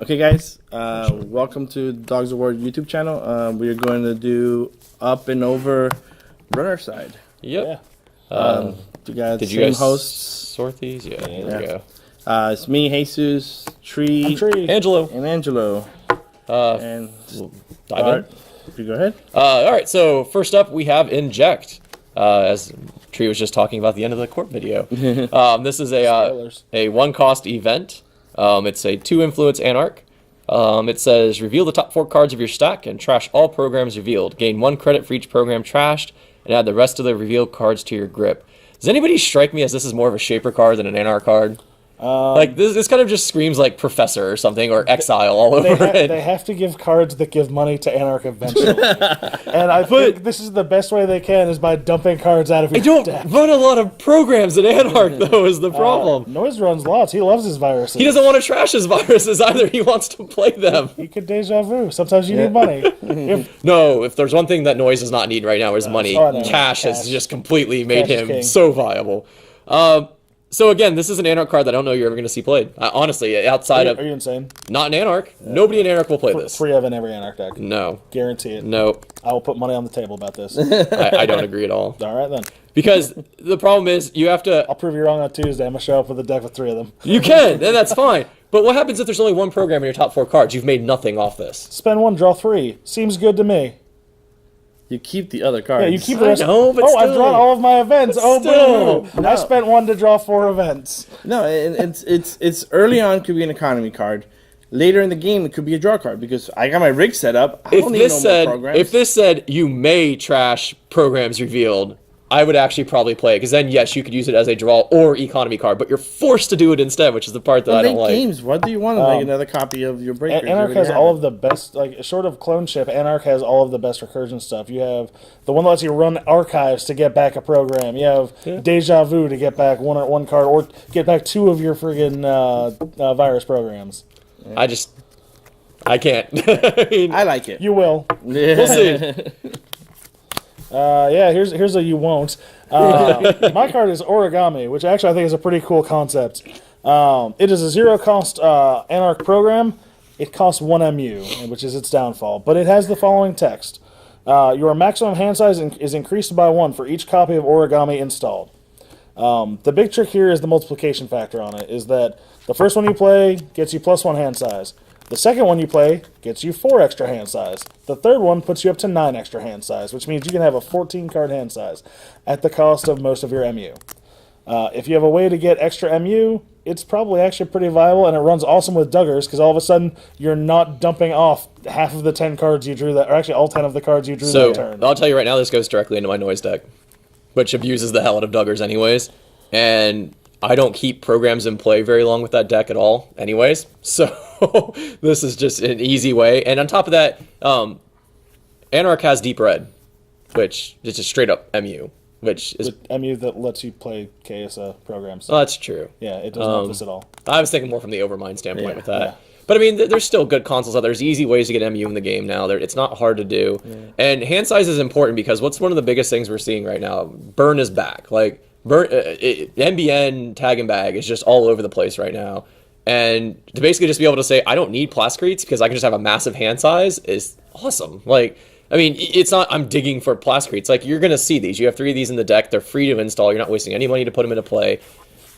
Okay, guys, welcome to Dogs of War YouTube channel. We are going to do up and over runner side. Yep. You got Did same you guys hosts. sort these? Yeah, there we go. It's me, Jesus, Tree, Angelo. and Angelo. And Dive in. You go ahead. All right, so first up we have Inject. As Tree was just talking about the end of the court video. This is a one-cost event. It's a 2-influence Anarch. It says, reveal the top 4 cards of your stack and trash all programs revealed. Gain 1 credit for each program trashed, and add the rest of the revealed cards to your grip. Does anybody strike me as this is more of a Shaper card than an Anarch card? Like, this kind of just screams like Professor or something, or Exile all over it. They have to give cards that give money to Anarch eventually. And I think this is the best way they can, is by dumping cards out of your deck. I don't run a lot of programs in Anarch, though, is the problem. Noise runs lots. He loves his viruses. He doesn't want to trash his viruses either. He wants to play them. He could deja vu. Sometimes you need money. If there's one thing that Noise does not need right now is money. Cash has just completely made him so viable. So again, this is an Anarch card that I don't know you're ever going to see played. Honestly, outside of... Are you insane? Not in Anarch. Nobody in Anarch will play this. 3 of in every Anarch deck. No. Guarantee it. No. I will put money on the table about this. I don't agree at all. All right, then. Because the problem is, you have to... I'll prove you wrong on Tuesday. I'm going to show up with a deck with 3 of them. You can, and that's fine. But what happens if there's only 1 program in your top 4 cards? You've made nothing off this. Spend 1, draw 3. Seems good to me. You keep the other cards. Yeah, you keep the rest. But still. I've drawn all of my events. Still. I spent 1 to draw 4 events. No, it's early on could be an economy card. Later in the game, it could be a draw card because I got my rig set up. I don't need no more programs. If this said you may trash programs revealed, I would actually probably play it, because then, yes, you could use it as a draw or economy card, but you're forced to do it instead, which is the part that I don't like. Games. What do you want to make another copy of your breakers? Anarch has all of the best, like, short of clone ship, Anarch has all of the best recursion stuff. You have the one that lets you run archives to get back a program. You have Deja Vu to get back one card, or get back 2 of your friggin' virus programs. Yeah. I can't. I like it. You will. Yeah. We'll see. Here's a you won't. My card is Origami, which actually I think is a pretty cool concept. It is a 0-cost Anarch program. It costs 1 MU, which is its downfall. But it has the following text. Your maximum hand size is increased by 1 for each copy of Origami installed. The big trick here is the multiplication factor on it, is that the first one you play gets you +1 hand size. The second one you play gets you 4 extra hand size. The third one puts you up to 9 extra hand size, which means you can have a 14-card hand size at the cost of most of your MU. If you have a way to get extra MU, it's probably actually pretty viable, and it runs awesome with Duggars, because all of a sudden you're not dumping off half of the 10 cards you drew that, or actually all 10 of the cards you drew that turn. I'll tell you right now, this goes directly into my Noise deck, which abuses the hell out of Duggars anyways, and I don't keep programs in play very long with that deck at all anyways, so this is just an easy way. And on top of that, Anarch has Deep Red, which is just straight up MU, which is... MU that lets you play KSA programs. Oh, that's true. Yeah, it doesn't help this at all. I was thinking more from the Overmind standpoint with that. Yeah. But I mean, there's still good consoles out there. There's easy ways to get MU in the game now. It's not hard to do. Yeah. And hand size is important, because what's one of the biggest things we're seeing right now? Burn is back. Like, NBN tag and bag is just all over the place right now. And to basically just be able to say, I don't need Plascretes because I can just have a massive hand size is awesome. Like, I mean, it's not I'm digging for Plascretes. Like, you're going to see these. You have 3 of these in the deck. They're free to install. You're not wasting any money to put them into play.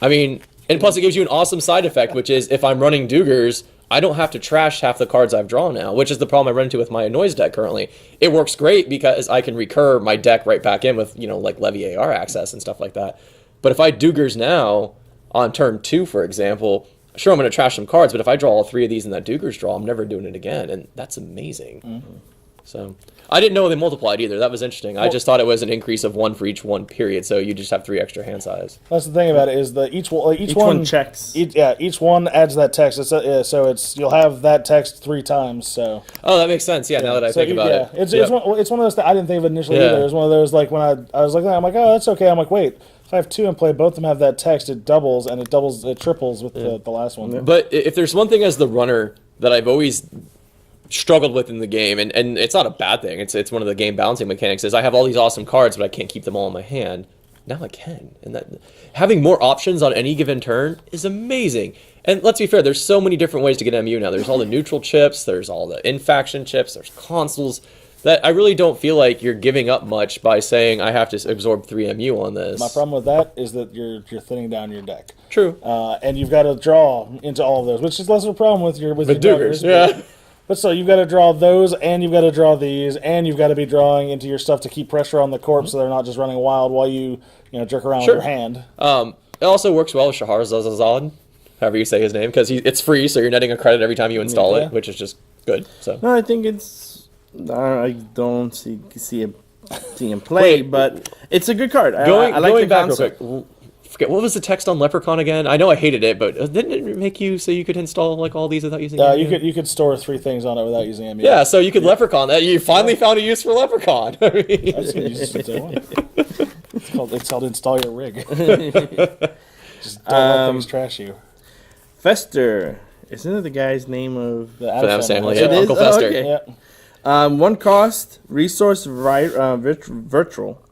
I mean, and plus it gives you an awesome side effect, which is if I'm running Duggars, I don't have to trash half the cards I've drawn now, which is the problem I run into with my Noise deck currently. It works great because I can recur my deck right back in with, like Levy AR access and stuff like that. But if I Duggars now, on turn 2, for example, sure, I'm going to trash some cards, but if I draw all 3 of these in that Duggars draw, I'm never doing it again, and that's amazing. Mm-hmm. So, I didn't know they multiplied either. That was interesting. I just thought it was an increase of 1 for each one period, so you just have 3 extra hand size. That's the thing about it, is that each one checks. Each one adds that text. So you'll have that text 3 times. So. Oh, that makes sense. Yeah, now that I think about it. It's one of those things I didn't think of initially either. It was one of those, like, when I was like, I'm like, oh, that's okay. I'm like, wait. If I have 2 in play, both of them have that text, it doubles, and it triples with the last one. But if there's one thing as the runner that I've always struggled with in the game, and it's not a bad thing, it's one of the game balancing mechanics, is I have all these awesome cards, but I can't keep them all in my hand. now I can. And that having more options on any given turn is amazing. And let's be fair, there's so many different ways to get MU now. There's all the neutral chips, there's all the in-faction chips, there's consoles, that I really don't feel like you're giving up much by saying I have to absorb 3 MU on this. My problem with that is that you're thinning down your deck. True. And you've got to draw into all of those, which is less of a problem with your Dugers, yeah. But still, you've got to draw those, and you've got to draw these, and you've got to be drawing into your stuff to keep pressure on the corpse so they're not just running wild while you jerk around with your hand. It also works well with Shahrazad, however you say his name, because it's free, so you're netting a credit every time you install it, which is just good. So no, I think I don't see him play, but it's a good card. I like going the back concept. real quick. Forget what was the text on Leprechaun again? I know I hated it, but didn't it make you so you could install like all these without using? You could store 3 things on it without using MU. Yeah, so you could Leprechaun that. You finally found a use for Leprechaun. I mean, That's good use since day one. It's called install your rig. Just don't let things trash you. Fester. Isn't it the guy's name of The Adams family, It yeah, is? Uncle Oh, Fester. okay. Yeah. 1 cost, resource virtual.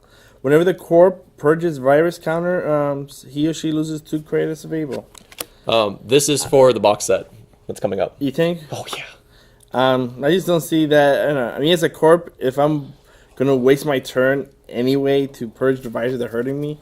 Whenever the corp purges virus counter, he or she loses 2 credits of able. This is for the box set that's coming up. You think? Oh yeah. I just don't see that. I don't know. I mean, as a corp, if I'm gonna waste my turn anyway to purge the virus that are hurting me,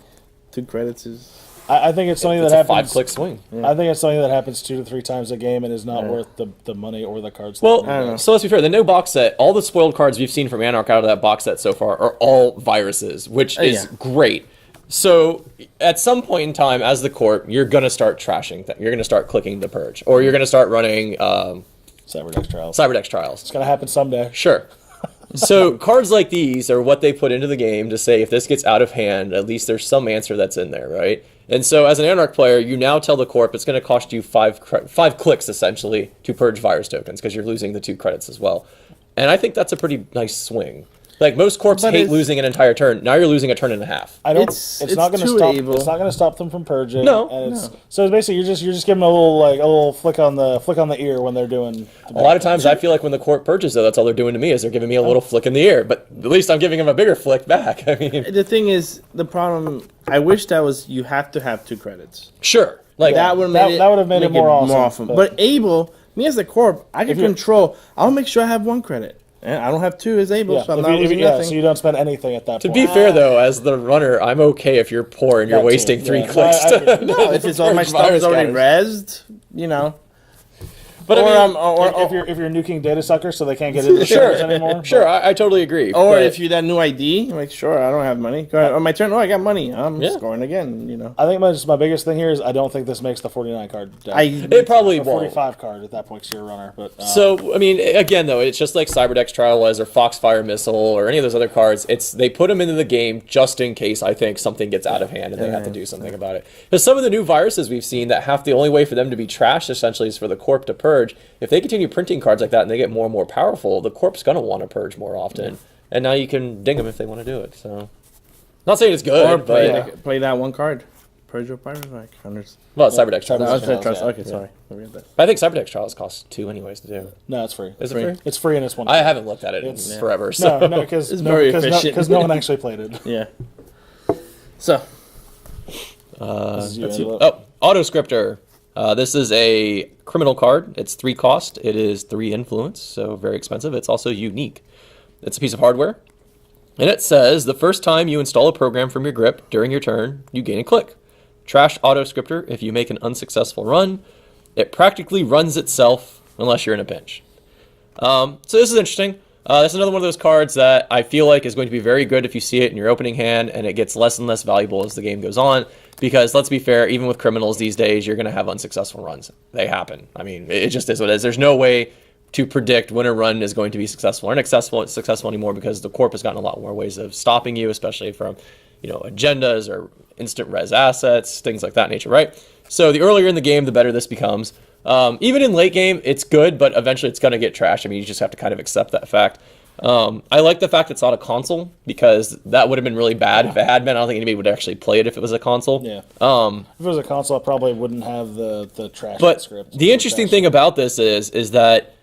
2 credits is. I think it's something It's that a happens. 5-click swing. I think it's something that happens 2 to 3 times a game and is not worth the money or the cards. Well, I don't know. so let's be fair. The new box set, all the spoiled cards we've seen from Anarch out of that box set so far are all viruses, which is great. So at some point in time, as the corp, you're gonna start trashing. You're gonna start clicking the purge, or you're gonna start running Cyberdex Trials. Cyberdex Trials. It's gonna happen someday. Sure. So cards like these are what they put into the game to say if this gets out of hand, at least there's some answer that's in there, right? And so as an Anarch player, you now tell the corp it's going to cost you 5 clicks essentially to purge virus tokens because you're losing the 2 credits as well. And I think that's a pretty nice swing. Like most corps hate losing an entire turn. Now you're losing a turn and a half. I don't. It's not going to too stop. able. It's not going to stop them from purging. No, and so basically you're just giving them a little flick on the ear when they're doing. A lot of times I feel like when the corp purges, though, that's all they're doing to me is they're giving me a little flick in the ear. But at least I'm giving them a bigger flick back. I mean, The thing is, the problem. I wish that was you have to have 2 credits. sure, like That would that would have made it more awesome. But able, me as a corp, I can control. I'll make sure I have 1 credit. And I don't have 2 as able, so I'm not losing nothing. So you don't spend anything at that to point. be fair, though, as the runner, I'm okay if you're poor and you're That too, wasting 3 yeah. clicks. No, if it's all my stuff is already rezzed, But if you're nuking data suckers so they can't get into the servers anymore. Sure, I totally agree. Or but if you that new ID, I'm like, sure, I don't have money. Go ahead. On my turn, I got money. I'm scoring again. I think my biggest thing here is I don't think this makes the 49 card deck. it probably or won't. 45 card at that point because you're a runner. But So, I mean, again, though, it's just like Cyberdex Trialize or Foxfire Missile or any of those other cards. They put them into the game just in case I think something gets out of hand and they have to do something about it. Because some of the new viruses we've seen that the only way for them to be trashed essentially is for the corp to purge. If they continue printing cards like that and they get more and more powerful, the corp's going to want to purge more often. And now you can ding them if they want to do it. So, not saying it's good, Or but play that 1 card. Purge your pirate like counters. well, Cyberdex Trials. No, Trials, trust. yeah. Okay, sorry. I think Cyberdex Trials costs 2 anyways to do. no, it's free. Is it free? It's free and it's 1. I haven't looked at it in forever. So. No, because It's very efficient. because no one actually played it. Yeah. So. This is you, That's you. Angelo. Autoscripter. This is a criminal card. It's 3 cost. It is 3 influence, so very expensive. It's also unique. It's a piece of hardware. And it says, the first time you install a program from your grip during your turn, you gain a click. Trash Autoscripter if you make an unsuccessful run. It practically runs itself unless you're in a pinch. So this is interesting. This is another one of those cards that I feel like is going to be very good if you see it in your opening hand, and it gets less and less valuable as the game goes on. Because let's be fair, even with criminals these days, you're going to have unsuccessful runs. They happen. I mean, it just is what it is. There's no way to predict when a run is going to be successful or successful anymore because the corp has gotten a lot more ways of stopping you, especially from agendas or instant res assets, things like that nature, right? So the earlier in the game, the better this becomes. Even in late game, it's good, but eventually it's going to get trashed. I mean, you just have to kind of accept that fact. I like the fact it's not a console because that would have been really bad if it had been. I don't think anybody would actually play it if it was a console. Yeah. If it was a console, I probably wouldn't have the trash but script. the interesting thing about this is that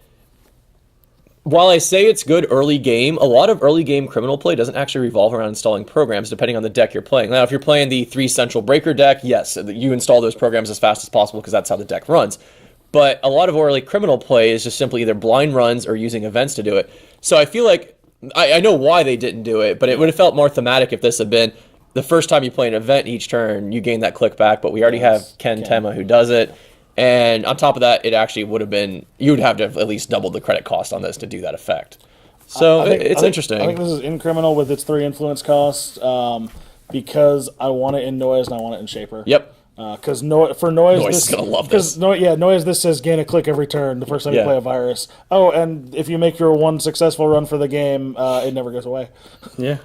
while I say it's good early game, a lot of early game criminal play doesn't actually revolve around installing programs, depending on the deck you're playing. Now, if you're playing the 3 Central Breaker deck, yes, you install those programs as fast as possible because that's how the deck runs. But a lot of early criminal play is just simply either blind runs or using events to do it. So I feel like, I know why they didn't do it, but it would have felt more thematic if this had been the first time you play an event each turn, you gain that click back, but we already have Ken Tema who does it. And on top of that, it actually would have been, you would have to have at least doubled the credit cost on this to do that effect. So it's interesting. I think this is in criminal with its 3 influence costs because I want it in noise and I want it in shaper. Yep. Because for noise, Noise is gonna love this. Noise. This says gain a click every turn. The first time you play a virus. Oh, and if you make your one successful run for the game, it never goes away. Yeah.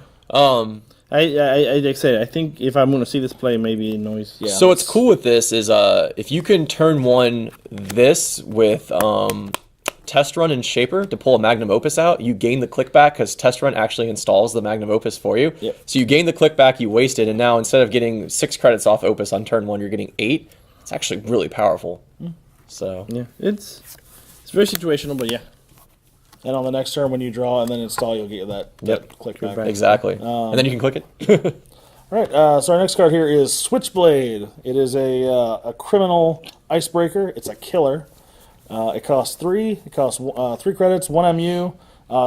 I say I think if I'm going to see this play, maybe noise. Yeah. So what's cool with this is if you can turn one this with Test Run and Shaper to pull a Magnum Opus out, you gain the click back because Test Run actually installs the Magnum Opus for you. Yep. So you gain the click back you wasted, and now instead of getting 6 credits off Opus on turn 1, you're getting 8. It's actually really powerful. So yeah, it's very situational, but yeah. And on the next turn, when you draw and then install, you'll get that click back. Exactly. And then you can click it. All right, so our next card here is Switchblade. It is a criminal icebreaker. It's a killer. It costs 3. It costs 3 credits, 1 MU.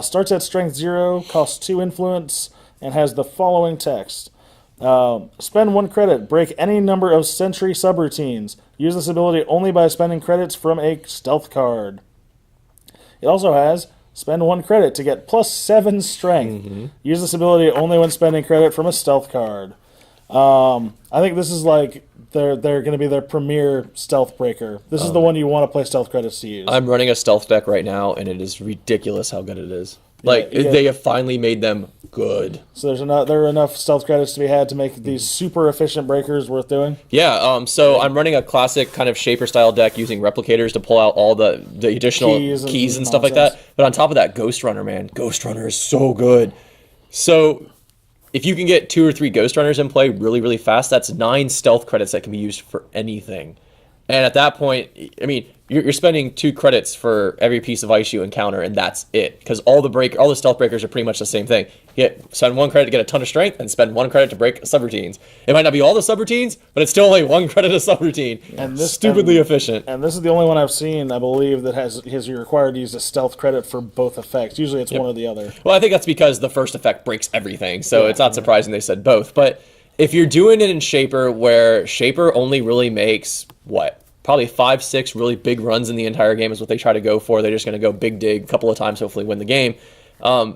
Starts at strength 0, costs 2 influence, and has the following text. Spend 1 credit, break any number of sentry subroutines. Use this ability only by spending credits from a stealth card. It also has spend 1 credit to get +7 strength. Use this ability only when spending credit from a stealth card. I think this is like they're going to be their premier stealth breaker. This is the one you want to play stealth credits to use. I'm running a stealth deck right now, and it is ridiculous how good it is. They have finally made them good. So there are enough stealth credits to be had to make these super efficient breakers worth doing? Yeah, so I'm running a classic kind of Shaper style deck using replicators to pull out all the additional keys and stuff like that. But on top of that, Ghost Runner, man. Ghost Runner is so good. So if you can get 2 or 3 Ghost Runners in play really, really fast, that's 9 stealth credits that can be used for anything. And at that point, I mean, you're spending 2 credits for every piece of ice you encounter, and that's it. Because all the stealth breakers are pretty much the same thing. You spend 1 credit to get a ton of strength, and spend 1 credit to break subroutines. It might not be all the subroutines, but it's still only 1 credit a subroutine. And this stupidly efficient. And this is the only one I've seen, I believe, that has you're required to use a stealth credit for both effects. Usually it's one or the other. Well, I think that's because the first effect breaks everything, so it's not surprising they said both. But if you're doing it in Shaper, where Shaper only really makes, probably 5-6 really big runs in the entire game is what they try to go for. They're just going to go big dig a couple of times, hopefully win the game.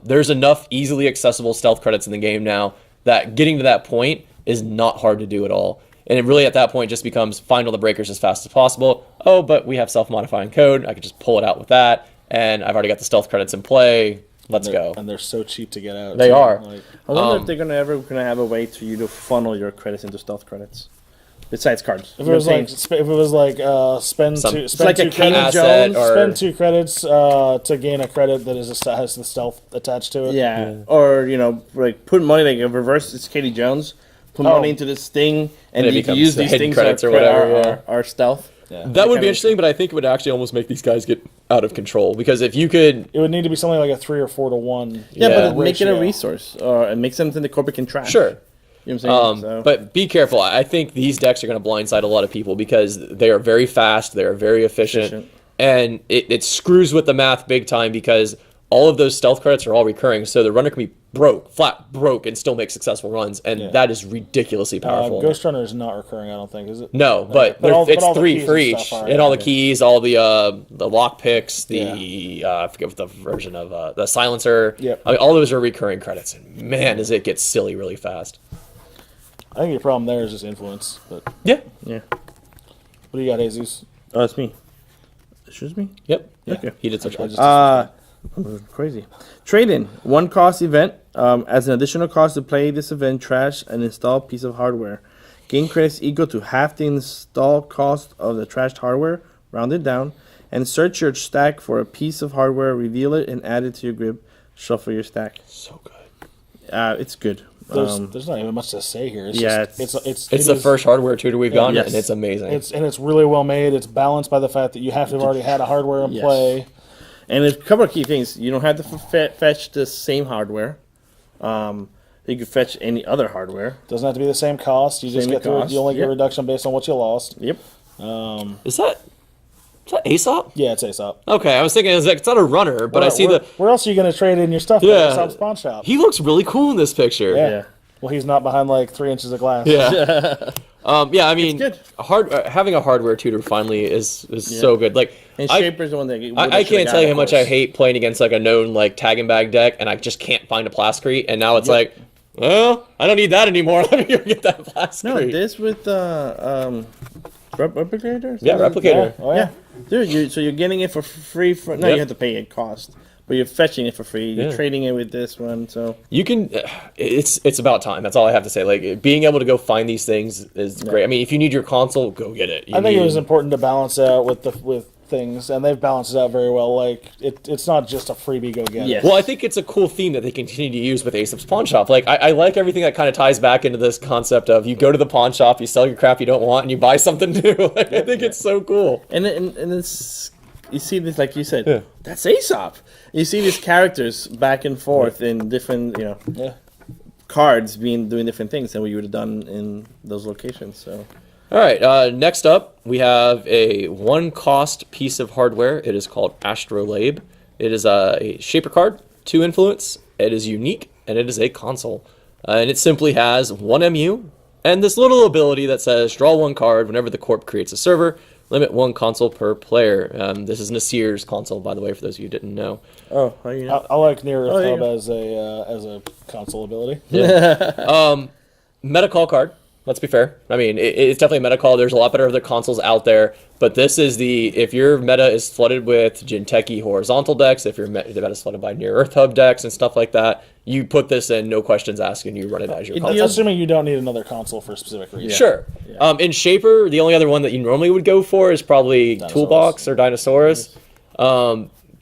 There's enough easily accessible stealth credits in the game now that getting to that point is not hard to do at all. And it really at that point just becomes find all the breakers as fast as possible. Oh, but we have self-modifying code. I could just pull it out with that. And I've already got the stealth credits in play. Let's go. And they're so cheap to get out. They are. I wonder if they're going to have a way for you to funnel your credits into stealth credits. Besides cards. If it was spend like 2 a King credits, Jones, spend 2 credits to gain a credit that has the stealth attached to it. Yeah. Or, like put money, like a reverse, it's Katie Jones, put money into this thing, and you can use these things credits or whatever. Our stealth. Yeah. That would be interesting, but I think it would actually almost make these guys get out of control, because if you could... It would need to be something like a 3 or 4 to 1. Yeah, but make it a resource, or make something the corporate can track. Sure. You know what I'm saying? But be careful. I think these decks are going to blindside a lot of people because they are very fast, they are very efficient. And it screws with the math big time because all of those stealth credits are all recurring, so the runner can be flat broke, and still make successful runs, and that is ridiculously powerful. Ghost Runner is not recurring, I don't think, is it? No, but it's 3 for each, and all the keys, all the lock picks, I forget what the version of the silencer. Yep. I mean, all those are recurring credits, and man, does it get silly really fast. I think your problem there is just influence. But yeah. What do you got, Jesus? Oh, it's me. Excuse me? Yep. Yeah. Okay. He did such a crazy. Trade-in. 1 cost event. As an additional cost to play this event, trash an installed piece of hardware. Gain credits equal to half the install cost of the trashed hardware, rounded down, and search your stack for a piece of hardware, reveal it, and add it to your grip. Shuffle your stack. So good. It's good. There's not even much to say here. It's the first hardware tutor we've gotten, and it's amazing. It's really well made. It's balanced by the fact that you have to have already had a hardware in play. And there's a couple of key things. You don't have to fetch the same hardware. You can fetch any other hardware. Doesn't have to be the same cost. You just get you only get a reduction based on what you lost. Yep. Is that Aesop? Yeah, it's Aesop. Okay, I was thinking it's not a runner, but I see Where else are you going to trade in your stuff? Yeah. Aesop's pawn shop. He looks really cool in this picture. Yeah. Well, he's not behind like 3 inches of glass. Yeah. I mean, good. Having a hardware tutor finally is so good. Like, And Shaper's the one that I can't tell you how much I hate playing against like a known like tag and bag deck, and I just can't find a Plascrete. And now it's like, well, I don't need that anymore. Let me go get that Plascrete. No, this with replicator. Yeah, replicator. Oh yeah. Dude, so you're getting it for free. You have to pay it cost, but you're fetching it for free. You're trading it with this one, so you can. It's about time. That's all I have to say. Like being able to go find these things is great. I mean, if you need your console, go get it. I think it was important to balance out with things, and they've balanced it out very well. Like it's not just a freebie go get it. Well, I think it's a cool theme that they continue to use with Aesop's Pawn Shop. Like I like everything that kind of ties back into this concept of you go to the pawn shop, you sell your crap you don't want, and you buy something new. Like, I think it's so cool. And it's you see this, like you said, that's Aesop. You see these characters back and forth in different cards doing different things than what you would have done in those locations. So. All right, next up, we have a one-cost piece of hardware. It is called Astrolabe. It is a Shaper card, 2 influence. It is unique, and it is a console. And it simply has 1 MU, and this little ability that says, draw 1 card whenever the corp creates a server, limit 1 console per player. This is Nasir's console, by the way, for those of you who didn't know. Oh, how you know? I like Near Earth Hub as a console ability. Meta call card. Let's be fair. I mean, it's definitely a meta call. There's a lot better other consoles out there, but this is if your meta is flooded with Jinteki horizontal decks, if your meta is flooded by Near Earth Hub decks and stuff like that, you put this in, no questions asked, and you run it as your console. Assuming you don't need another console for a specific reason. Sure. Yeah. In Shaper, the only other one that you normally would go for is probably Toolbox or Dinosaurus.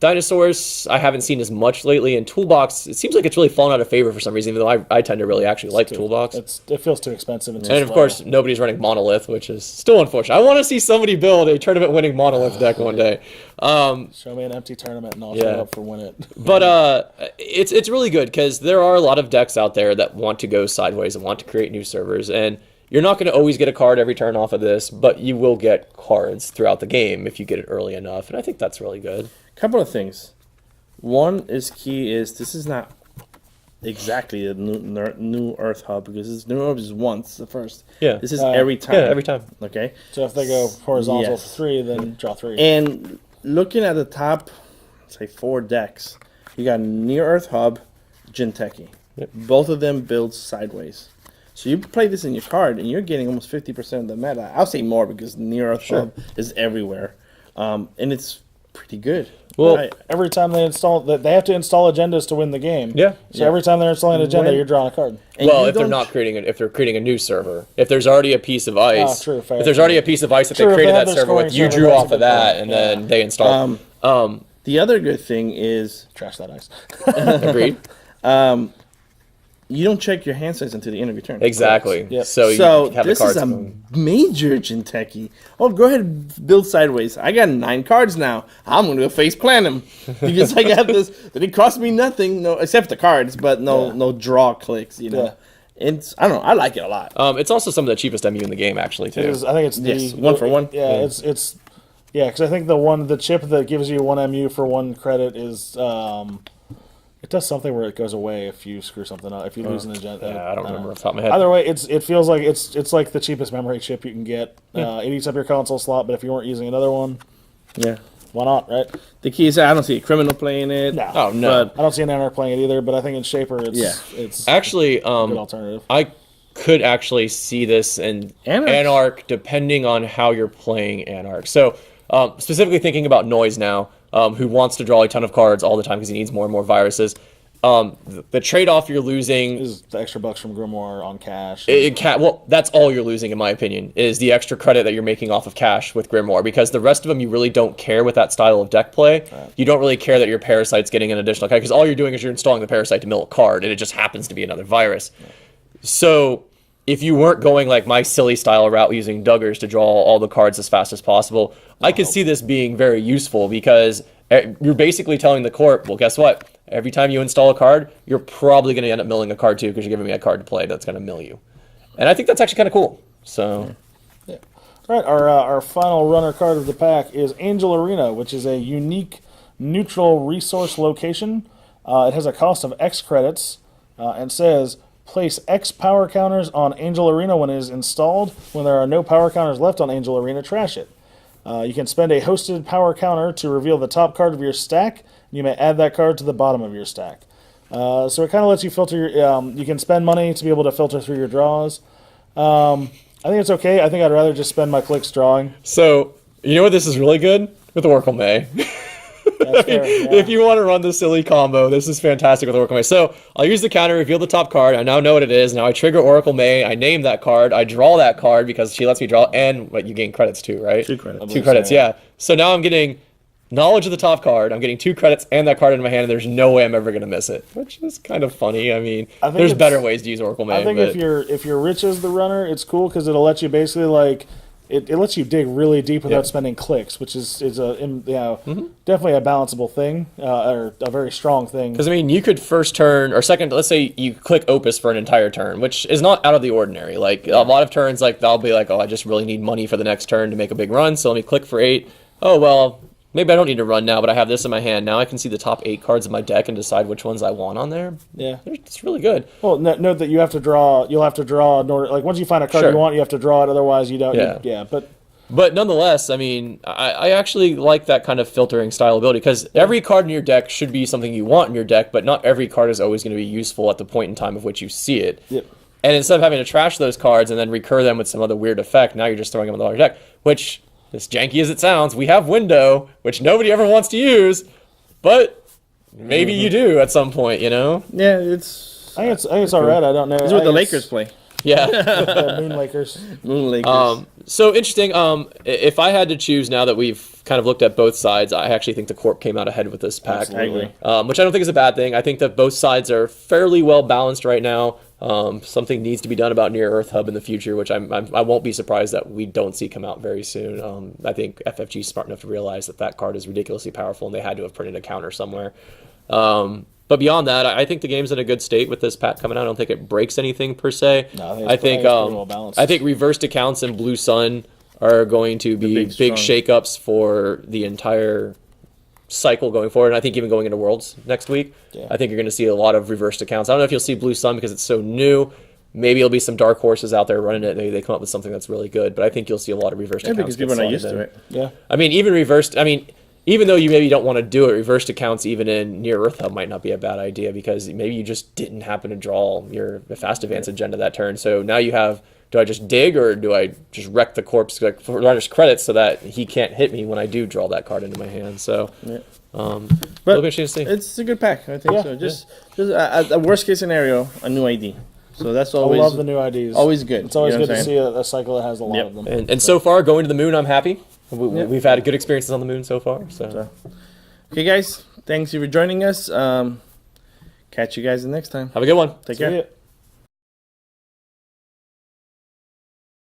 Dinosaurs, I haven't seen as much lately. In Toolbox, it seems like it's really fallen out of favor for some reason, even though I tend to really actually like Toolbox. It feels too expensive. And of course, nobody's running Monolith, which is still unfortunate. I want to see somebody build a tournament-winning Monolith deck one day. Show me an empty tournament and I'll show up for win it. But it's really good because there are a lot of decks out there that want to go sideways and want to create new servers, and you're not going to always get a card every turn off of this, but you will get cards throughout the game if you get it early enough, and I think that's really good. Couple of things. One is this is not exactly a new Earth Hub because this new Earth is once the first. Yeah. This is every time. Yeah, every time. Okay. So if they go horizontal for 3, then draw 3. And looking at the top, say 4 decks, you got Near Earth Hub, Jinteki. Yep. Both of them build sideways. So you play this in your card, and you're getting almost 50% of the meta. I'll say more because Near Earth Hub is everywhere, and it's pretty good. Well, every time they install, they have to install agendas to win the game. Yeah. So every time they're installing an agenda, you're drawing a card. And well, if they're creating a new server, if there's already a piece of ice, fair. If there's already a piece of ice that they created that server with, you drew off of that, and then they install. The other good thing is trash that ice. Agreed. You don't check your hand size until the end of your turn. Exactly. Yep. So you have this the cards. is a major Jinteki. Oh, go ahead and build sideways. I got 9 cards now. I'm going to face plan them because I got this. That it cost me nothing, no, except the cards, but no draw clicks. You know, it's I don't know. I like it a lot. It's also some of the cheapest MU in the game, actually, too. I think it's yes, 1 for 1. Yeah, it's because I think the chip that gives you 1 MU for 1 credit is. It does something where it goes away if you screw something up. If you lose an agenda. Yeah, I don't remember off the top of my head. Either way, it feels like it's like the cheapest memory chip you can get. It eats up your console slot, but if you weren't using another one, why not, right? The key is I don't see a criminal playing it. No. Oh, no. I don't see an Anarch playing it either, but I think in Shaper it's actually a good alternative. I could actually see this in Anarch depending on how you're playing Anarch. So specifically thinking about Noise now, who wants to draw a ton of cards all the time because he needs more and more viruses. The trade-off you're losing is the extra bucks from Grimoire on cash. Well, that's all you're losing, in my opinion, is the extra credit that you're making off of cash with Grimoire, because the rest of them you really don't care with that style of deck play. Right. You don't really care that your Parasite's getting an additional card, because all you're doing is you're installing the Parasite to mill a card, and it just happens to be another virus. Right. So if you weren't going like my silly style route using Duggars to draw all the cards as fast as possible, I could see this being very useful because you're basically telling the corp, well, guess what? Every time you install a card, you're probably going to end up milling a card too, because you're giving me a card to play that's going to mill you. And I think that's actually kind of cool. So, yeah. All right, our final runner card of the pack is Angel Arena, which is a unique neutral resource location. It has a cost of X credits and says, place X power counters on Angel Arena when it is installed. When there are no power counters left on Angel Arena, trash it. You can spend a hosted power counter to reveal the top card of your stack. You may add that card to the bottom of your stack. So it kind of lets you filter your... you can spend money to be able to filter through your draws. I think it's okay. I think I'd rather just spend my clicks drawing. So, you know what this is really good? With Oracle May. That's fair, yeah. If you want to run this silly combo, this is fantastic with Oracle May. So I'll use the counter, reveal the top card. I now know what it is. Now I trigger Oracle May. I name that card. I draw that card because she lets me draw. And what, you gain credits too, right? 2 credits. 2 credits, yeah. So now I'm getting knowledge of the top card. I'm getting 2 credits and that card in my hand. And there's no way I'm ever going to miss it, which is kind of funny. I mean, there's better ways to use Oracle May. I think if you're rich as the runner, it's cool because it'll let you basically like... It lets you dig really deep without spending clicks, which is definitely a balanceable thing, or a very strong thing. Because, I mean, you could first turn, or second, let's say you click Opus for an entire turn, which is not out of the ordinary. Like, a lot of turns, like, I'll be like, oh, I just really need money for the next turn to make a big run, so let me click for 8. Oh, well, maybe I don't need to run now, but I have this in my hand. Now I can see the top 8 cards of my deck and decide which ones I want on there. Yeah. It's really good. Well, note that you'll have to draw in order, like, once you find a card you want, you have to draw it, otherwise you don't. Yeah. But nonetheless, I mean, I actually like that kind of filtering style ability, because every card in your deck should be something you want in your deck, but not every card is always going to be useful at the point in time of which you see it. Yep. And instead of having to trash those cards and then recur them with some other weird effect, now you're just throwing them in the large deck, which... as janky as it sounds, we have Window, which nobody ever wants to use, but maybe you do at some point, you know? Yeah, I think it's all right. I don't know. It's what the Lakers play. Yeah. Moon Lakers. Moon Lakers. So interesting. If I had to choose, now that we've kind of looked at both sides, I actually think the Corp came out ahead with this pack. Absolutely. Which I don't think is a bad thing. I think that both sides are fairly well balanced right now. Something needs to be done about Near Earth Hub in the future, which I won't be surprised that we don't see come out very soon. I think FFG is smart enough to realize that card is ridiculously powerful, and they had to have printed a counter somewhere. But beyond that, I think the game's in a good state with this pack coming out. I don't think it breaks anything per se. No, I think well balanced. I think reversed accounts and Blue Sun are going to be big shakeups for the entire cycle going forward, and I think even going into Worlds next week, I think you're going to see a lot of reversed accounts. I don't know if you'll see Blue Sun because it's so new. Maybe there'll be some dark horses out there running it. Maybe they come up with something that's really good, but I think you'll see a lot of reversed accounts. Because people are not used to it. Yeah. I mean, even though you maybe don't want to do it, reversed accounts even in Near Earth Hub might not be a bad idea, because maybe you just didn't happen to draw your fast advance agenda that turn. So now you have, do I just dig or do I just wreck the corpse like for runner's credits so that he can't hit me when I do draw that card into my hand? So, but it's a good pack, I think. So just a worst case scenario, a new ID. So that's always. I love the new IDs. Always good. It's always good to see a cycle that has a lot of them. And so far, going to the moon, I'm happy. We've had good experiences on the moon so far. So. Okay, guys. Thanks for joining us. Catch you guys the next time. Have a good one. Take care.